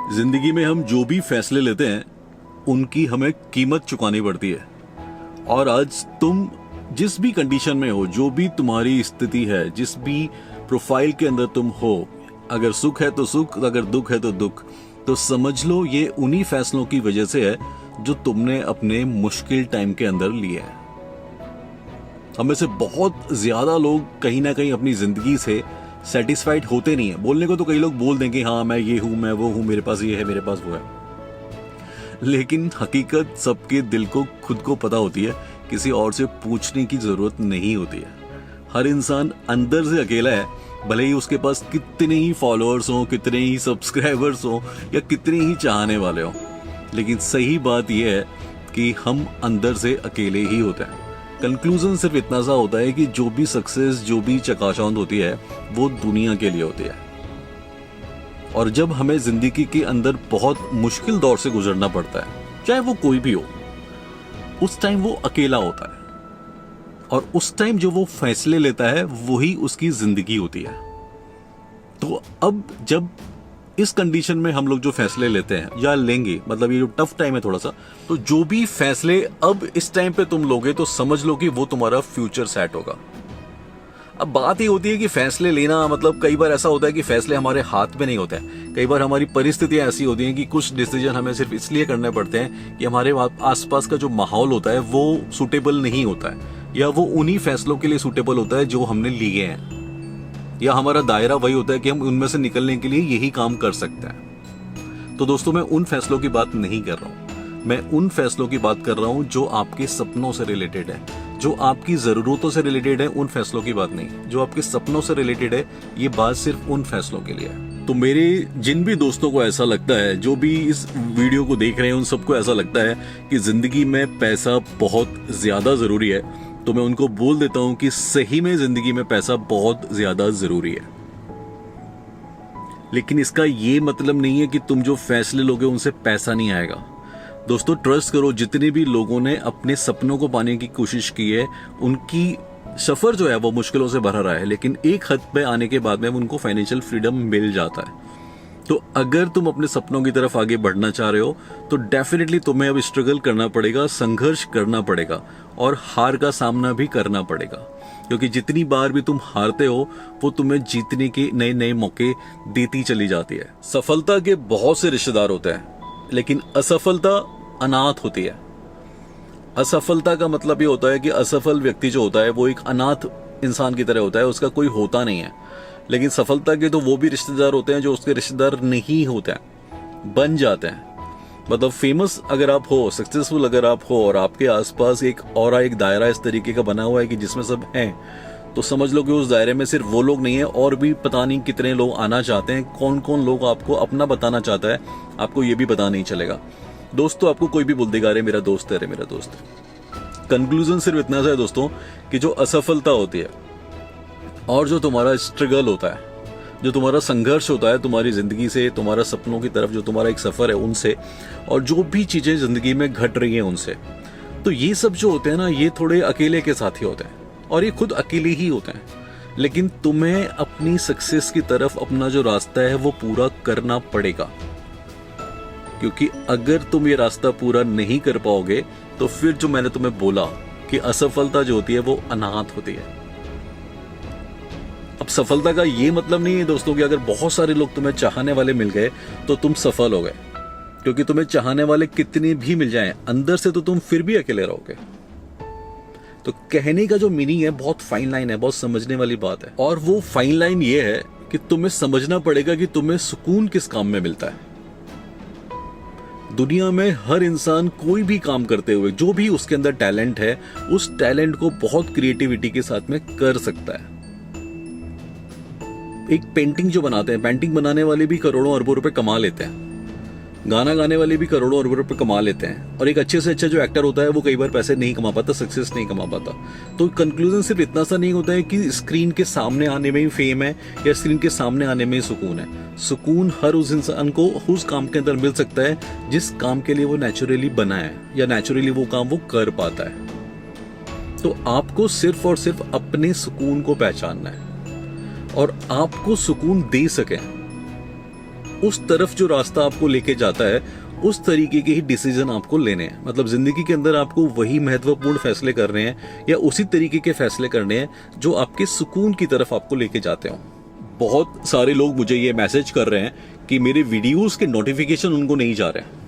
जिंदगी में हम जो भी फैसले लेते हैं उनकी हमें कीमत चुकानी पड़ती है। और आज तुम जिस भी कंडीशन में हो, जो भी तुम्हारी स्थिति है, जिस भी प्रोफाइल के अंदर तुम हो, अगर सुख है तो सुख, अगर दुख है तो दुख, तो समझ लो ये उन्हीं फैसलों की वजह से है जो तुमने अपने मुश्किल टाइम के अंदर लिए हैं। हम में से बहुत ज्यादा लोग कहीं ना कहीं अपनी जिंदगी से सेटिस्फाइड होते नहीं है। बोलने को तो कई लोग बोल देंगे हाँ मैं ये हूं, मैं वो हूं, मेरे पास ये है, मेरे पास वो है, लेकिन हकीकत सबके दिल को खुद को पता होती है, किसी और से पूछने की जरूरत नहीं होती है। हर इंसान अंदर से अकेला है, भले ही उसके पास कितने ही फॉलोअर्स हो, कितने ही सब्सक्राइबर्स हो या कितने ही चाहने वाले हो, लेकिन सही बात यह है कि हम अंदर से अकेले ही होते हैं। कंक्लूजन सिर्फ इतना सा होता है कि जो भी सक्सेस, जो भी चकाचौंध होती है वो दुनिया के लिए होती है। और जब हमें जिंदगी के अंदर बहुत मुश्किल दौर से गुजरना पड़ता है, चाहे वो कोई भी हो, उस टाइम वो अकेला होता है और उस टाइम जो वो फैसले लेता है वही उसकी जिंदगी होती है। तो अब जब इस कंडीशन में हम लोग जो फैसले लेते हैं या लेंगे, मतलब ये जो टफ टाइम है थोड़ा सा, तो जो भी फैसले अब इस टाइम पे तुम लोगे तो समझ लो कि वो तुम्हारा फ्यूचर सेट होगा। अब बात ये होती है कि फैसले लेना, मतलब कई बार ऐसा होता है कि फैसले हमारे हाथ में नहीं होते हैं। कई बार हमारी परिस्थितियां ऐसी होती हैं कि कुछ डिसीजन हमें सिर्फ इसलिए करने पड़ते हैं कि हमारे आसपास का जो माहौल होता है वो सूटेबल नहीं होता है, या वो उन्हीं फैसलों के लिए सूटेबल होता है जो हमने लिए हैं, या हमारा दायरा वही होता है कि हम उनमें से निकलने के लिए यही काम कर सकते हैं। तो दोस्तों, मैं उन फैसलों की बात नहीं कर रहा हूं, मैं उन फैसलों की बात कर रहा हूं जो आपके सपनों से रिलेटेड है, जो आपकी जरूरतों से रिलेटेड है। उन फैसलों की बात नहीं, जो आपके सपनों से रिलेटेड है, ये बात सिर्फ उन फैसलों के लिए है। तो मेरे जिन भी दोस्तों को ऐसा लगता है, जो भी इस वीडियो को देख रहे हैं, उन सबको ऐसा लगता है कि जिंदगी में पैसा बहुत ज्यादा जरूरी है, तो मैं उनको बोल देता हूं कि सही में जिंदगी में पैसा बहुत ज्यादा जरूरी है। लेकिन इसका ये मतलब नहीं है कि तुम जो फैसले लोगे उनसे पैसा नहीं आएगा। दोस्तों, ट्रस्ट करो, जितने भी लोगों ने अपने सपनों को पाने की कोशिश की है, उनकी सफर जो है वो मुश्किलों से भरा रहा है, लेकिन एक हद पे आने के बाद में उनको फाइनेंशियल फ्रीडम मिल जाता है। तो अगर तुम अपने सपनों की तरफ आगे बढ़ना चाह रहे हो तो डेफिनेटली तुम्हें अब स्ट्रगल करना पड़ेगा, संघर्ष करना पड़ेगा और हार का सामना भी करना पड़ेगा, क्योंकि जितनी बार भी तुम हारते हो वो तुम्हें जीतने के नए नए मौके देती चली जाती है। सफलता के बहुत से रिश्तेदार होते हैं, लेकिन असफलता अनाथ होती है। असफलता का मतलब ये होता है कि असफल व्यक्ति जो होता है वो एक अनाथ इंसान की तरह होता है, उसका कोई होता नहीं है। लेकिन सफलता के तो वो भी रिश्तेदार होते हैं जो उसके रिश्तेदार नहीं होते हैं, बन जाते हैं। मतलब फेमस अगर आप हो, सक्सेसफुल अगर आप हो और आपके आसपास एक दायरा इस तरीके का बना हुआ है कि जिसमें सब हैं, तो समझ लो कि उस दायरे में सिर्फ वो लोग नहीं है, और भी पता नहीं कितने लोग आना चाहते हैं। कौन कौन लोग आपको अपना बताना चाहता है, आपको ये भी पता नहीं चलेगा। दोस्तों, आपको कोई भी बोल देगा अरे मेरा दोस्त है, अरे मेरा दोस्त है। कंक्लूजन सिर्फ इतना सा है दोस्तों कि जो असफलता होती है और जो तुम्हारा स्ट्रगल होता है, जो तुम्हारा संघर्ष होता है तुम्हारी जिंदगी से, तुम्हारा सपनों की तरफ जो तुम्हारा एक सफर है उनसे, और जो भी चीजें जिंदगी में घट रही हैं उनसे, तो ये सब जो होते हैं ना, ये थोड़े अकेले के साथी होते हैं और ये खुद अकेले ही होते हैं। लेकिन तुम्हें अपनी सक्सेस की तरफ अपना जो रास्ता है वो पूरा करना पड़ेगा, क्योंकि अगर तुम ये रास्ता पूरा नहीं कर पाओगे तो फिर जो मैंने तुम्हें बोला कि असफलता जो होती है वो अनाथ होती है। अब सफलता का ये मतलब नहीं है दोस्तों कि अगर बहुत सारे लोग तुम्हें चाहने वाले मिल गए तो तुम सफल हो गए, क्योंकि तुम्हें चाहने वाले कितने भी मिल जाएं, अंदर से तो तुम फिर भी अकेले रहोगे। तो कहने का जो मीनिंग है बहुत फाइन लाइन है, बहुत समझने वाली बात है, और वो फाइन लाइन ये है कि तुम्हें समझना पड़ेगा कि तुम्हें सुकून किस काम में मिलता है। दुनिया में हर इंसान कोई भी काम करते हुए जो भी उसके अंदर टैलेंट है, उस टैलेंट को बहुत क्रिएटिविटी के साथ में कर सकता है। एक पेंटिंग जो बनाते हैं, पेंटिंग बनाने वाले भी करोड़ों अरबों रुपए कमा लेते हैं, गाना गाने वाले भी करोड़ों अरबों रुपए कमा लेते हैं, और एक अच्छे से अच्छा जो एक्टर होता है वो कई बार पैसे नहीं कमा पाता, सक्सेस नहीं कमा पाता। तो कंक्लूजन सिर्फ इतना सा नहीं होता है कि स्क्रीन के सामने आने में ही फेम है या स्क्रीन के सामने आने में ही सुकून है। सुकून हर उस इंसान को उस काम के अंदर मिल सकता है जिस काम के लिए वो नेचुरली बना है, या नेचुरली वो काम वो कर पाता है। तो आपको सिर्फ और सिर्फ अपने सुकून को पहचानना है, और आपको सुकून दे सके उस तरफ जो रास्ता आपको लेके जाता है उस तरीके के ही डिसीजन आपको लेने हैं। मतलब जिंदगी के अंदर आपको वही महत्वपूर्ण फैसले करने हैं या उसी तरीके के फैसले करने हैं जो आपके सुकून की तरफ आपको लेके जाते हो। बहुत सारे लोग मुझे ये मैसेज कर रहे हैं कि मेरे वीडियोस के नोटिफिकेशन उनको नहीं जा रहे हैं।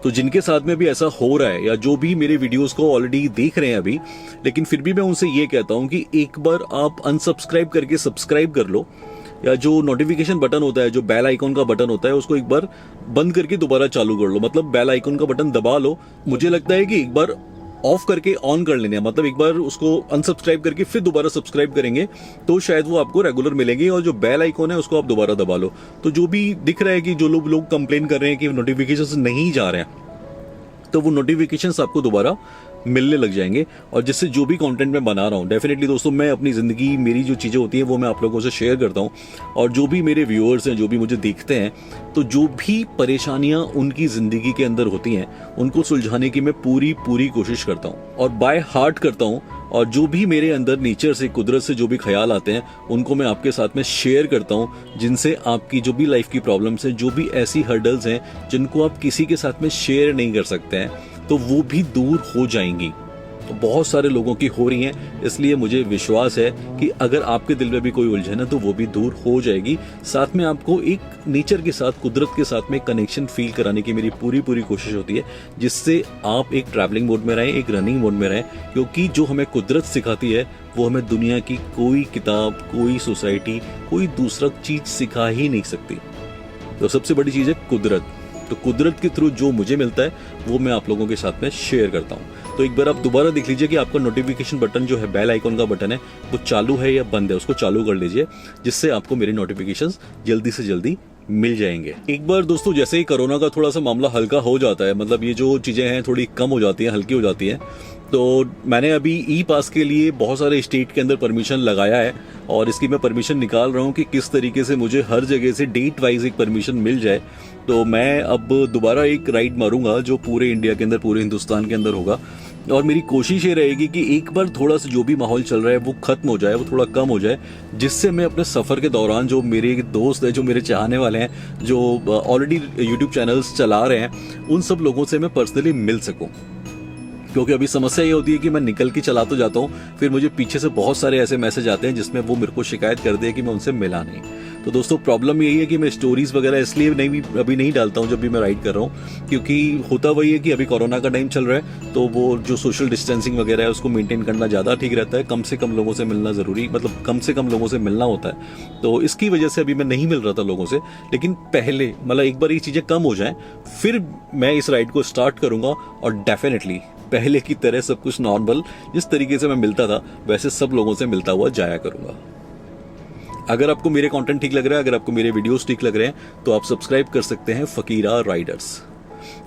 तो जिनके साथ में भी ऐसा हो रहा है या जो भी मेरे वीडियोस को ऑलरेडी देख रहे हैं अभी, लेकिन फिर भी मैं उनसे ये कहता हूं कि एक बार आप अनसब्सक्राइब करके सब्सक्राइब कर लो, या जो नोटिफिकेशन बटन होता है, जो बेल आइकॉन का बटन होता है, उसको एक बार बंद करके दोबारा चालू कर लो। मतलब बेल आइकॉन का बटन दबा लो। मुझे लगता है कि एक बार ऑफ करके ऑन कर लेने, मतलब एक बार उसको अनसब्सक्राइब करके फिर दोबारा सब्सक्राइब करेंगे तो शायद वो आपको रेगुलर मिलेंगे। और जो बेल आइकॉन है उसको आप दोबारा दबा लो। तो जो भी दिख रहा है कि जो लोग कंप्लेन कर रहे हैं कि नोटिफिकेशन नहीं जा रहे हैं, तो वो नोटिफिकेशंस आपको दोबारा मिलने लग जाएंगे। और जिससे जो भी कंटेंट मैं बना रहा हूँ, डेफिनेटली दोस्तों, मैं अपनी ज़िंदगी, मेरी जो चीज़ें होती हैं वो मैं आप लोगों से शेयर करता हूँ। और जो भी मेरे व्यूअर्स हैं, जो भी मुझे देखते हैं, तो जो भी परेशानियाँ उनकी ज़िंदगी के अंदर होती हैं उनको सुलझाने की मैं पूरी कोशिश करता हूँ और बाय हार्ट करता हूँ। और जो भी मेरे अंदर नेचर से, कुदरत से जो भी ख्याल आते हैं उनको मैं आपके साथ में शेयर करता हूँ, जिनसे आपकी जो भी लाइफ की प्रॉब्लम्स हैं, जो भी ऐसी हर्डल्स हैं जिनको आप किसी के साथ में शेयर नहीं कर सकते हैं, तो वो भी दूर हो जाएंगी। तो बहुत सारे लोगों की हो रही हैं, इसलिए मुझे विश्वास है कि अगर आपके दिल में भी कोई उलझन है तो वो भी दूर हो जाएगी। साथ में आपको एक नेचर के साथ, कुदरत के साथ में कनेक्शन फील कराने की मेरी पूरी कोशिश होती है, जिससे आप एक ट्रैवलिंग मोड में रहें, एक रनिंग मोड में रहें। क्योंकि जो हमें कुदरत सिखाती है वो हमें दुनिया की कोई किताब, कोई सोसाइटी, कोई दूसरा चीज सिखा ही नहीं सकती। तो सबसे बड़ी चीज है कुदरत। तो कुदरत के थ्रू जो मुझे मिलता है वो मैं आप लोगों के साथ में शेयर करता हूँ। तो एक बार आप दोबारा देख लीजिए कि आपका नोटिफिकेशन बटन जो है, बेल आइकॉन का बटन है, वो चालू है या बंद है, उसको चालू कर लीजिए, जिससे आपको मेरे नोटिफिकेशंस जल्दी से जल्दी मिल जाएंगे। एक बार दोस्तों, जैसे ही कोरोना का थोड़ा सा मामला हल्का हो जाता है, मतलब ये जो चीजें हैं थोड़ी कम हो जाती हैं, हल्की हो जाती हैं, तो मैंने अभी ई पास के लिए बहुत सारे स्टेट के अंदर परमिशन लगाया है और इसकी मैं परमिशन निकाल रहा हूँ कि किस तरीके से मुझे हर जगह से डेट वाइज एक परमिशन मिल जाए। तो मैं अब दोबारा एक राइड मारूंगा जो पूरे इंडिया के अंदर, पूरे हिंदुस्तान के अंदर होगा। और मेरी कोशिश ये रहेगी कि एक बार थोड़ा सा जो भी माहौल चल रहा है वो खत्म हो जाए, वो थोड़ा कम हो जाए, जिससे मैं अपने सफ़र के दौरान जो मेरे दोस्त हैं, जो मेरे चाहने वाले हैं, जो ऑलरेडी यूट्यूब चैनल्स चला रहे हैं, उन सब लोगों से मैं पर्सनली मिल सकूं। क्योंकि अभी समस्या ये होती है कि मैं निकल के चला तो जाता हूँ, फिर मुझे पीछे से बहुत सारे ऐसे मैसेज आते हैं जिसमें वो मेरे को शिकायत कर दे कि मैं उनसे मिला नहीं। तो दोस्तों, प्रॉब्लम यही है कि मैं स्टोरीज वगैरह इसलिए अभी नहीं डालता हूँ जब भी मैं राइड कर रहा हूँ, क्योंकि होता वही है कि अभी कोरोना का टाइम चल रहा है, तो वो जो सोशल डिस्टेंसिंग वगैरह है उसको मेंटेन करना ज़्यादा ठीक रहता है। कम से कम लोगों से मिलना ज़रूरी, मतलब कम से कम लोगों से मिलना होता है। तो इसकी वजह से अभी मैं नहीं मिल रहा था लोगों से। लेकिन पहले, मतलब एक बार ये चीज़ें कम हो जाएं, फिर मैं इस राइड को स्टार्ट करूँगा और डेफिनेटली पहले की तरह सब कुछ नॉर्मल, जिस तरीके से मैं मिलता था वैसे सब लोगों से मिलता हुआ जाया करूंगा। अगर आपको मेरे कंटेंट ठीक लग रहा है, अगर आपको मेरे वीडियोस ठीक लग रहे हैं, तो आप सब्सक्राइब कर सकते हैं फकीरा राइडर्स।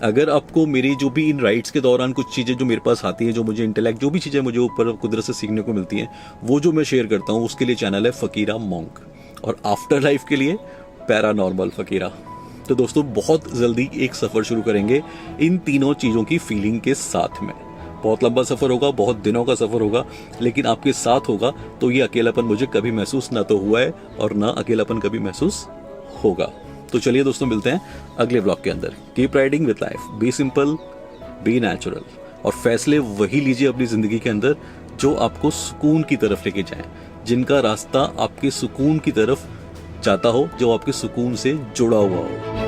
अगर आपको मेरी जो भी इन राइड्स के दौरान कुछ चीज़ें जो मेरे पास आती हैं, जो मुझे इंटेलेक्ट, जो भी चीज़ें मुझे ऊपर कुदरत से सीखने को मिलती हैं, वो जो मैं शेयर करता हूँ, उसके लिए चैनल है फकीरा मॉन्क। और आफ्टर लाइफ के लिए पैरानॉर्मल फकीरा। तो दोस्तों, बहुत जल्दी एक सफ़र शुरू करेंगे इन तीनों चीज़ों की फीलिंग के साथ में। बहुत लंबा सफ़र होगा, बहुत दिनों का सफ़र होगा, लेकिन आपके साथ होगा तो ये अकेलापन मुझे कभी महसूस ना तो हुआ है और ना अकेलापन कभी महसूस होगा। तो चलिए दोस्तों, मिलते हैं अगले ब्लॉग के अंदर। Keep riding with life, be simple, be natural, और फैसले वही लीजिए अपनी ज़िंदगी के अंदर जो आपको सुकून की तरफ लेके जाएं, जिनका रास्ता आपके सुकून की तरफ जाता हो, जो आपके सुकून से जुड़ा हुआ हो।